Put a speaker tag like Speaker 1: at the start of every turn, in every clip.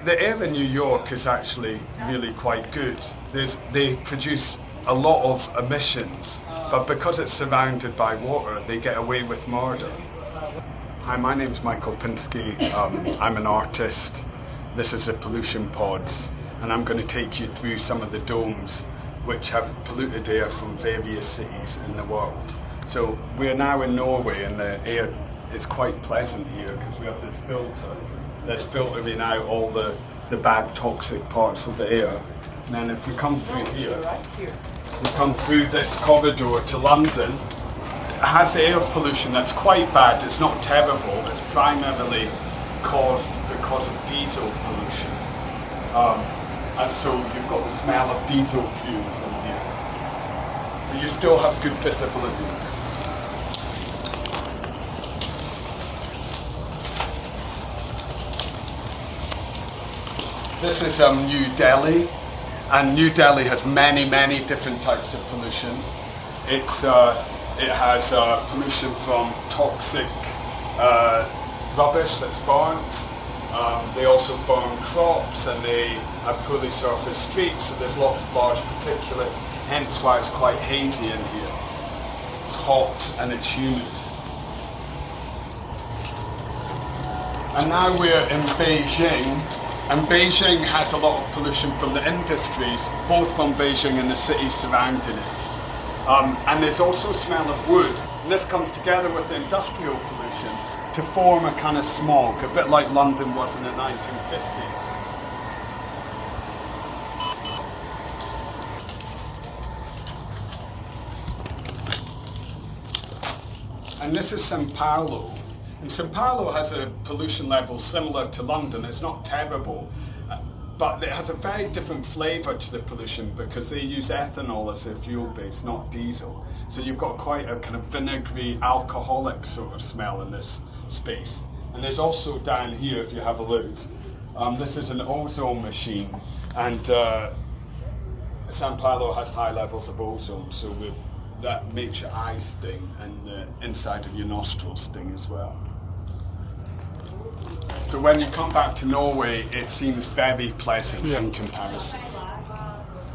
Speaker 1: The air in New York is actually really quite good. They produce a lot of emissions, but because it's surrounded by water, they get away with murder. Hi, my name's Michael Pinsky. I'm an artist. This is the pollution pods, and I'm going to take you through some of the domes which have polluted air from various cities in the world. So we're now in Norway, and the air is quite pleasant here because we have this filter that's filtering out all the bad toxic parts of the air. And then if we come through here, we come through this corridor to London. It has air pollution that's quite bad. It's not terrible. It's primarily caused because of diesel pollution. And so you've got the smell of diesel fumes in here. But you still have good visibility. This is New Delhi, and New Delhi has many different types of pollution. It has pollution from toxic rubbish that's burnt. They also burn crops, and they have poorly surfaced streets, so there's lots of large particulates, hence why it's quite hazy in here. It's hot and it's humid. And now we're in Beijing. And Beijing has a lot of pollution from the industries, both from Beijing and the cities surrounding it. And there's also a smell of wood. And this comes together with the industrial pollution to form a kind of smog, a bit like London was in the 1950s. And this is Sao Paulo. And Sao Paulo has a pollution level similar to London. It's not terrible, but it has a very different flavour to the pollution because they use ethanol as their fuel base, not diesel. So you've got quite a kind of vinegary, alcoholic sort of smell in this space. And there's also down here, if you have a look, this is an ozone machine, and Sao Paulo has high levels of ozone, so that makes your eyes sting and the inside of your nostrils sting as well. So when you come back to Norway, it seems very pleasant in comparison.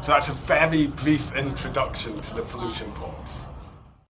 Speaker 1: So that's a very brief introduction to the pollution pods.